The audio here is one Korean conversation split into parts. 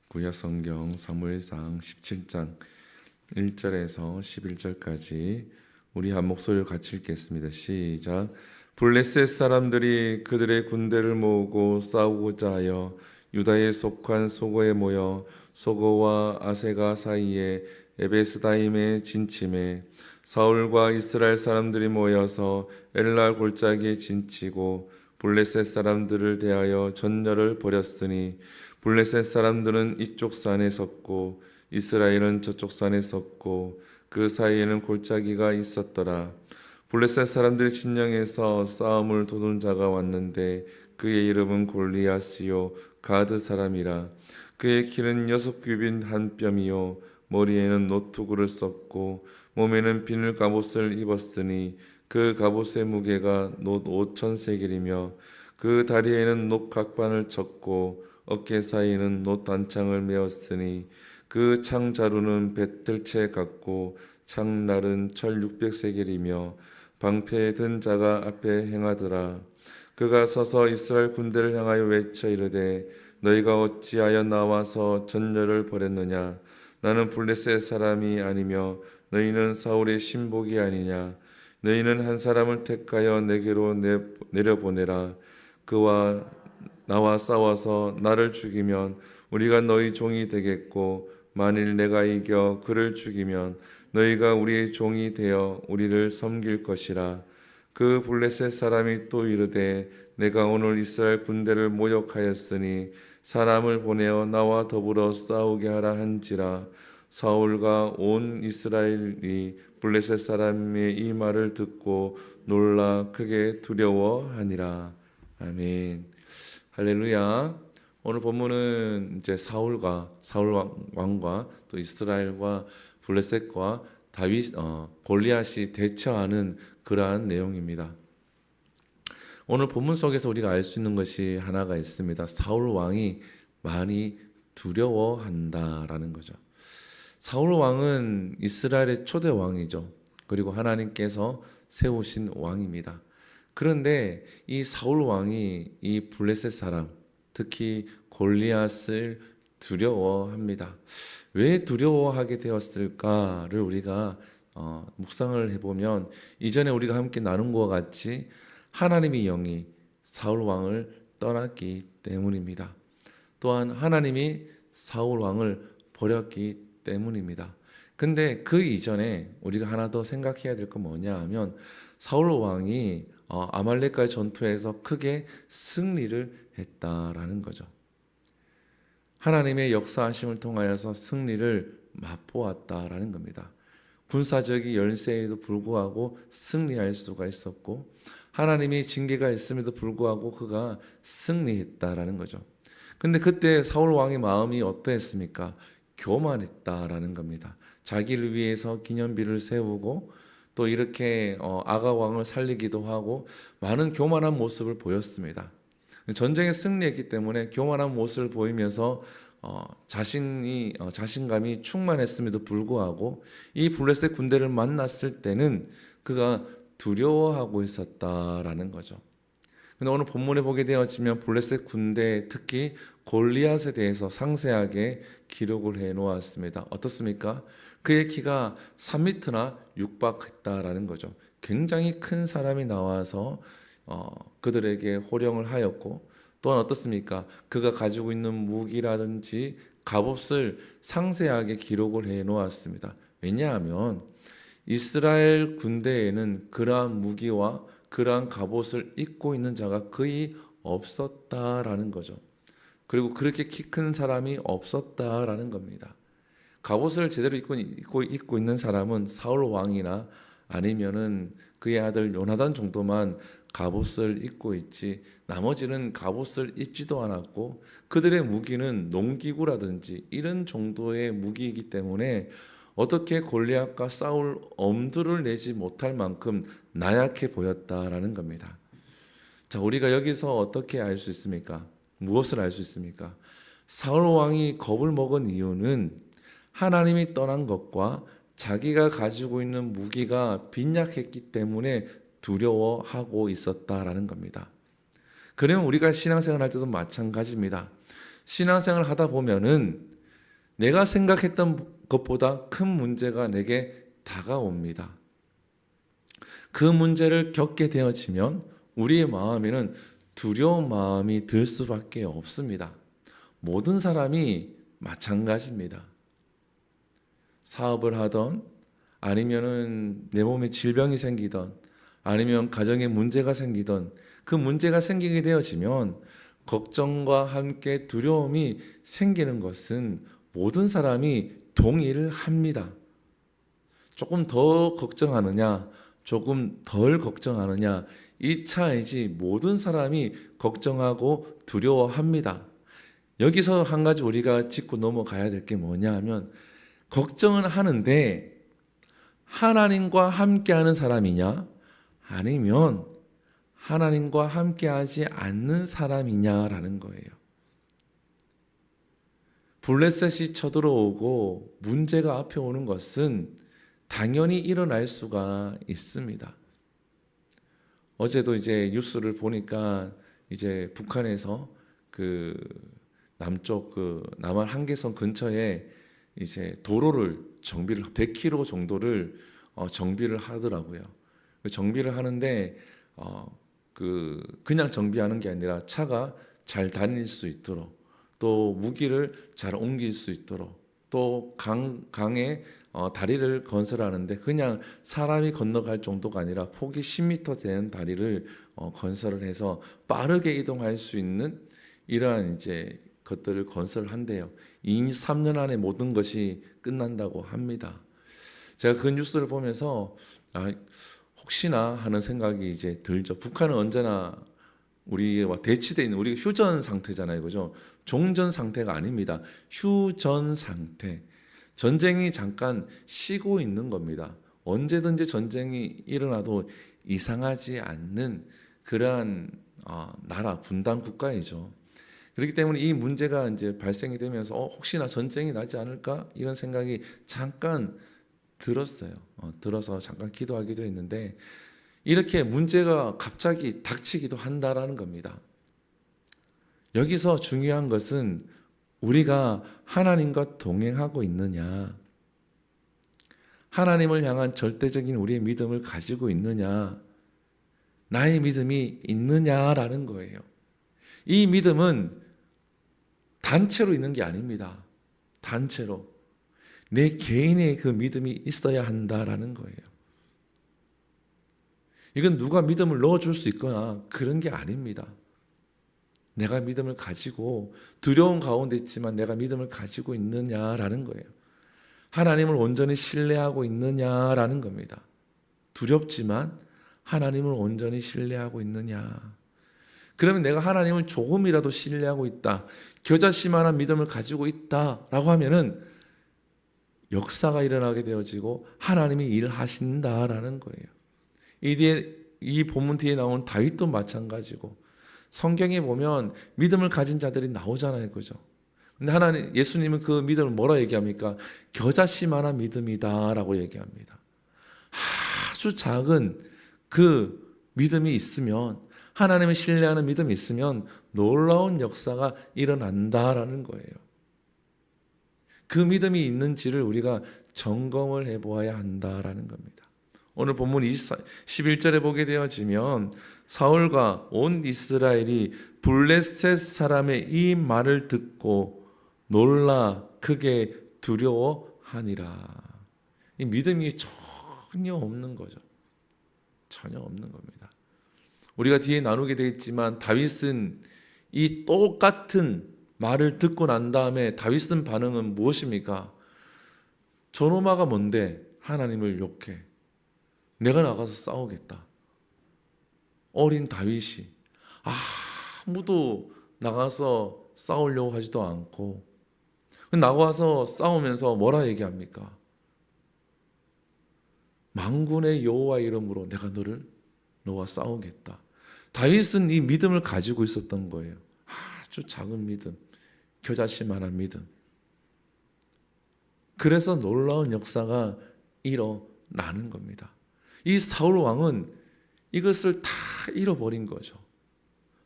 구약성경 사무엘상 17장 1절에서 11절까지 우리 한 목소리로 같이 읽겠습니다. 시작. 블레셋 사람들이 그들의 군대를 모으고 싸우고자 하여 유다에 속한 소고에 모여 소고와 아세가 사이에 에베스다임에 진침해 사울과 이스라엘 사람들이 모여서 엘라 골짜기에 진치고 블레셋 사람들을 대하여 전열을 벌였으니 블레셋 사람들은 이쪽 산에 섰고 이스라엘은 저쪽 산에 섰고 그 사이에는 골짜기가 있었더라. 블레셋 사람들이 진영에서 싸움을 도둔 자가 왔는데 그의 이름은 골리앗이요 가드 사람이라. 그의 키는 6규빗 한 뼘이요 머리에는 노투구를 썼고 몸에는 비늘 갑옷을 입었으니 그 갑옷의 무게가 놋 5,000세겔이며 그 다리에는 놋 각반을 쳤고 어깨 사이에는 놋 단창을 메었으니 그 창자루는 배틀채 같고 창날은 철 600세겔이며 방패에 든 자가 앞에 행하더라. 그가 서서 이스라엘 군대를 향하여 외쳐 이르되 너희가 어찌하여 나와서 전열을 벌였느냐. 나는 블레셋 사람이 아니며 너희는 사울의 신복이 아니냐. 너희는 한 사람을 택하여 내게로 내려보내라. 그와 나와 싸워서 나를 죽이면 우리가 너희 종이 되겠고 만일 내가 이겨 그를 죽이면 너희가 우리의 종이 되어 우리를 섬길 것이라. 그 블레셋 사람이 또 이르되 내가 오늘 이스라엘 군대를 모욕하였으니 사람을 보내어 나와 더불어 싸우게 하라 한지라. 사울과 온 이스라엘이 블레셋 사람의 이 말을 듣고 놀라 크게 두려워하니라. 아멘. 할렐루야. 오늘 본문은 이제 사울 왕과 또 이스라엘과 블레셋과 다윗 골리앗이 대처하는 그러한 내용입니다. 오늘 본문 속에서 우리가 알 수 있는 것이 하나가 있습니다. 사울 왕이 많이 두려워한다라는 거죠. 사울 왕은 이스라엘의 초대 왕이죠. 그리고 하나님께서 세우신 왕입니다. 그런데 이 사울 왕이 이 블레셋 사람, 특히 골리앗을 두려워합니다. 왜 두려워하게 되었을까를 우리가 묵상을 해보면 이전에 우리가 함께 나눈 것과 같이 하나님의 영이 사울 왕을 떠났기 때문입니다. 또한 하나님이 사울 왕을 버렸기 때문입니다. 근데 그 이전에 우리가 하나 더 생각해야 될 건 뭐냐 하면 사울 왕이 아말렉과의 전투에서 크게 승리를 했다라는 거죠. 하나님의 역사하심을 통하여서 승리를 맛보았다라는 겁니다. 군사적인 열세에도 불구하고 승리할 수가 있었고 하나님의 징계가 있음에도 불구하고 그가 승리했다라는 거죠. 근데 그때 사울 왕의 마음이 어떠했습니까? 교만했다라는 겁니다. 자기를 위해서 기념비를 세우고 또 이렇게 아가 왕을 살리기도 하고 많은 교만한 모습을 보였습니다. 전쟁에 승리했기 때문에 교만한 모습을 보이면서 자신감이 충만했음에도 불구하고 이 블레셋 군대를 만났을 때는 그가 두려워하고 있었다라는 거죠. 근데 오늘 본문에 보게 되어지면 블레셋 군대 특히 골리앗에 대해서 상세하게 기록을 해 놓았습니다. 어떻습니까? 그의 키가 3m나 육박했다라는 거죠. 굉장히 큰 사람이 나와서 그들에게 호령을 하였고 또한 어떻습니까? 그가 가지고 있는 무기라든지 갑옷을 상세하게 기록을 해 놓았습니다. 왜냐하면 이스라엘 군대에는 그러한 무기와 그러한 갑옷을 입고 있는 자가 거의 없었다라는 거죠. 그리고 그렇게 키 큰 사람이 없었다라는 겁니다. 갑옷을 제대로 입고 있는 사람은 사울 왕이나 아니면은 그의 아들 요나단 정도만 갑옷을 입고 있지 나머지는 갑옷을 입지도 않았고 그들의 무기는 농기구라든지 이런 정도의 무기이기 때문에 어떻게 골리앗과 싸울 엄두를 내지 못할 만큼 나약해 보였다라는 겁니다. 자, 우리가 여기서 어떻게 알 수 있습니까? 무엇을 알 수 있습니까? 사울 왕이 겁을 먹은 이유는 하나님이 떠난 것과 자기가 가지고 있는 무기가 빈약했기 때문에 두려워하고 있었다라는 겁니다. 그러면 우리가 신앙생활 할 때도 마찬가지입니다. 신앙생활 하다 보면은 내가 생각했던 것보다 큰 문제가 내게 다가옵니다. 그 문제를 겪게 되어지면 우리의 마음에는 두려운 마음이 들 수밖에 없습니다. 모든 사람이 마찬가지입니다. 사업을 하던, 아니면은 내 몸에 질병이 생기던, 아니면 가정에 문제가 생기던, 그 문제가 생기게 되어지면 걱정과 함께 두려움이 생기는 것은 모든 사람이 동의를 합니다. 조금 더 걱정하느냐, 조금 덜 걱정하느냐, 이 차이지 모든 사람이 걱정하고 두려워합니다. 여기서 한 가지 우리가 짚고 넘어가야 될 게 뭐냐 하면, 걱정은 하는데 하나님과 함께하는 사람이냐, 아니면 하나님과 함께하지 않는 사람이냐라는 거예요. 블레셋이 쳐들어오고 문제가 앞에 오는 것은 당연히 일어날 수가 있습니다. 어제도 이제 뉴스를 보니까 이제 북한에서 그 남쪽 그 남한 한계선 근처에 이제 도로를 정비를 100km 정도를 정비를 하더라고요. 정비를 하는데 그냥 정비하는 게 아니라 차가 잘 다닐 수 있도록, 또 무기를 잘 옮길 수 있도록, 또 강에 다리를 건설하는데 그냥 사람이 건너갈 정도가 아니라 폭이 10m 되는 다리를 건설을 해서 빠르게 이동할 수 있는 이러한 이제 것들을 건설한대요. 2, 3년 안에 모든 것이 끝난다고 합니다. 제가 그 뉴스를 보면서 혹시나 하는 생각이 이제 들죠. 북한은 언제나 우리와 대치되어 있는, 우리가 휴전 상태잖아요, 그죠? 종전 상태가 아닙니다. 휴전 상태. 전쟁이 잠깐 쉬고 있는 겁니다. 언제든지 전쟁이 일어나도 이상하지 않는 그러한 나라, 분단 국가이죠. 그렇기 때문에 이 문제가 이제 발생이 되면서 혹시나 전쟁이 나지 않을까 이런 생각이 잠깐 들었어요. 들어서 잠깐 기도하기도 했는데, 이렇게 문제가 갑자기 닥치기도 한다라는 겁니다. 여기서 중요한 것은 우리가 하나님과 동행하고 있느냐, 하나님을 향한 절대적인 우리의 믿음을 가지고 있느냐, 나의 믿음이 있느냐라는 거예요. 이 믿음은 단체로 있는 게 아닙니다. 단체로 내 개인의 그 믿음이 있어야 한다라는 거예요. 이건 누가 믿음을 넣어줄 수 있거나 그런 게 아닙니다. 내가 믿음을 가지고 두려운 가운데 있지만 내가 믿음을 가지고 있느냐라는 거예요. 하나님을 온전히 신뢰하고 있느냐라는 겁니다. 두렵지만 하나님을 온전히 신뢰하고 있느냐. 그러면 내가 하나님을 조금이라도 신뢰하고 있다, 겨자씨만한 믿음을 가지고 있다라고 하면은 역사가 일어나게 되어지고 하나님이 일하신다라는 거예요. 이 본문 뒤에 나온 다윗도 마찬가지고, 성경에 보면 믿음을 가진 자들이 나오잖아요, 그죠? 근데 예수님은 그 믿음을 뭐라 얘기합니까? 겨자씨만한 믿음이다라고 얘기합니다. 아주 작은 그 믿음이 있으면, 하나님을 신뢰하는 믿음이 있으면 놀라운 역사가 일어난다라는 거예요. 그 믿음이 있는지를 우리가 점검을 해보아야 한다라는 겁니다. 오늘 본문 11절에 보게 되어지면 사울과 온 이스라엘이 블레셋 사람의 이 말을 듣고 놀라 크게 두려워하니라. 이 믿음이 전혀 없는 거죠. 전혀 없는 겁니다. 우리가 뒤에 나누게 되겠지만 다윗은 이 똑같은 말을 듣고 난 다음에 다윗은 반응은 무엇입니까? 저놈아가 뭔데 하나님을 욕해. 내가 나가서 싸우겠다. 어린 다윗이 아무도 나가서 싸우려고 하지도 않고 나가서 싸우면서 뭐라 얘기합니까? 만군의 여호와 이름으로 내가 너와 싸우겠다. 다윗은 이 믿음을 가지고 있었던 거예요. 아주 작은 믿음, 겨자씨만한 믿음. 그래서 놀라운 역사가 일어나는 겁니다. 이 사울 왕은 이것을 다 잃어버린 거죠.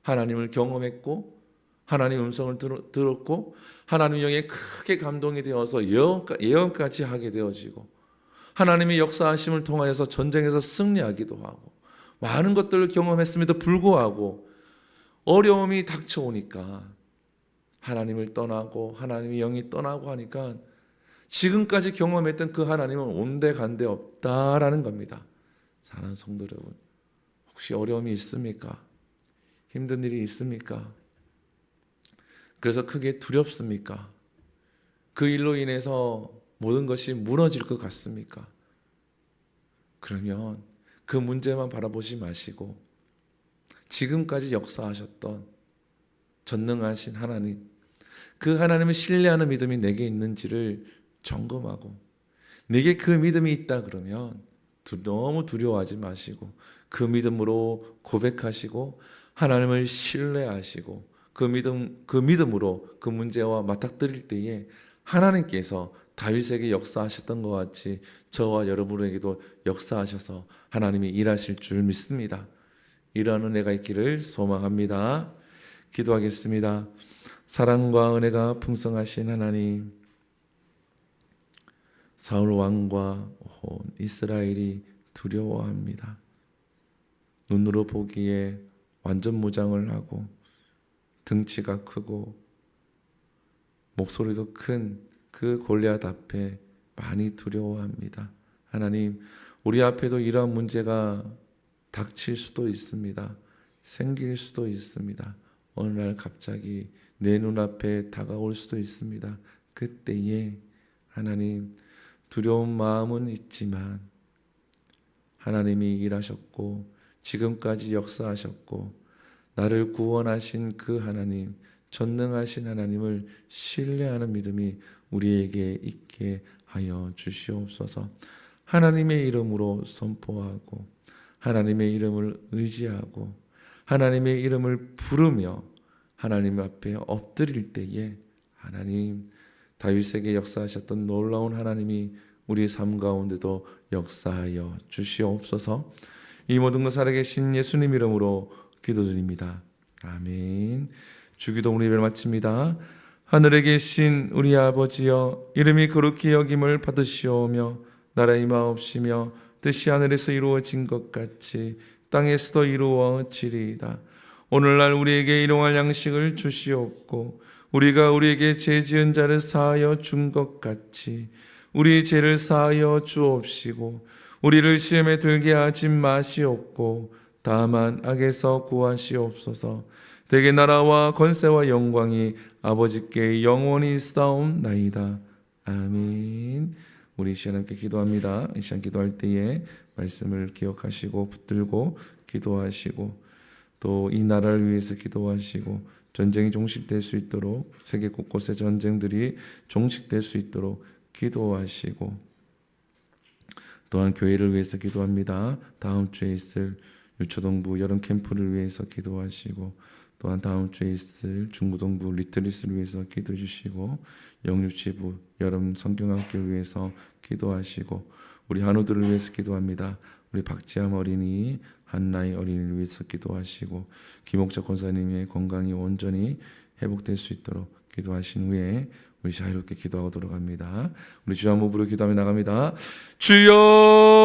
하나님을 경험했고 하나님의 음성을 들었고 하나님의 영에 크게 감동이 되어서 예언까지 하게 되어지고 하나님의 역사하심을 통하여서 전쟁에서 승리하기도 하고 많은 것들을 경험했음에도 불구하고 어려움이 닥쳐오니까 하나님을 떠나고 하나님의 영이 떠나고 하니까 지금까지 경험했던 그 하나님은 온데간데 없다라는 겁니다. 사랑하는 성도 여러분, 혹시 어려움이 있습니까? 힘든 일이 있습니까? 그래서 크게 두렵습니까? 그 일로 인해서 모든 것이 무너질 것 같습니까? 그러면 그 문제만 바라보지 마시고 지금까지 역사하셨던 전능하신 하나님, 그 하나님을 신뢰하는 믿음이 내게 있는지를 점검하고 내게 그 믿음이 있다 그러면 너무 두려워하지 마시고 그 믿음으로 고백하시고 하나님을 신뢰하시고 그 믿음으로 그 문제와 맞닥뜨릴 때에 하나님께서 다윗에게 역사하셨던 것 같이 저와 여러분에게도 역사하셔서 하나님이 일하실 줄 믿습니다. 이러한 은혜가 있기를 소망합니다. 기도하겠습니다. 사랑과 은혜가 풍성하신 하나님, 사울 왕과 온 이스라엘이 두려워합니다. 눈으로 보기에 완전 무장을 하고 등치가 크고 목소리도 큰 그 골리앗 앞에 많이 두려워합니다. 하나님, 우리 앞에도 이러한 문제가 닥칠 수도 있습니다. 생길 수도 있습니다. 어느 날 갑자기 내 눈앞에 다가올 수도 있습니다. 그때에 하나님, 두려운 마음은 있지만 하나님이 일하셨고 지금까지 역사하셨고 나를 구원하신 그 하나님, 전능하신 하나님을 신뢰하는 믿음이 우리에게 있게 하여 주시옵소서. 하나님의 이름으로 선포하고 하나님의 이름을 의지하고 하나님의 이름을 부르며 하나님 앞에 엎드릴 때에 하나님, 다윗에게 역사하셨던 놀라운 하나님이 우리 삶 가운데도 역사하여 주시옵소서. 이 모든 것 살아계신 예수님 이름으로 기도드립니다. 아멘. 주기도 예배를 마칩니다. 하늘에 계신 우리 아버지여, 이름이 거룩히 여김을 받으시오며 나라 임하옵시며 뜻이 하늘에서 이루어진 것 같이 땅에서도 이루어지리이다. 오늘날 우리에게 일용할 양식을 주시옵고 우리가 우리에게 죄 지은 자를 사하여 준 것 같이 우리 죄를 사하여 주옵시고 우리를 시험에 들게 하지 마시옵고 다만 악에서 구하시옵소서. 대개 나라와 권세와 영광이 아버지께 영원히 있사옵나이다. 아멘. 우리 이 시간 함께 기도합니다. 이 시간 기도할 때에 말씀을 기억하시고 붙들고 기도하시고 또 이 나라를 위해서 기도하시고 전쟁이 종식될 수 있도록 세계 곳곳의 전쟁들이 종식될 수 있도록 기도하시고 또한 교회를 위해서 기도합니다. 다음 주에 있을 유초동부 여름 캠프를 위해서 기도하시고 또한 다음 주에 있을 중고동부 리트리스를 위해서 기도해 주시고 영유치부 여름 성경학교를 위해서 기도하시고 우리 한우들을 위해서 기도합니다. 우리 박지암 어린이, 한나희 어린이를 위해서 기도하시고 김옥자 권사님의 건강이 온전히 회복될 수 있도록 기도하신 후에 우리 자유롭게 기도하고 돌아갑니다. 우리 주 한 몸으로 기도하며 나갑니다. 주여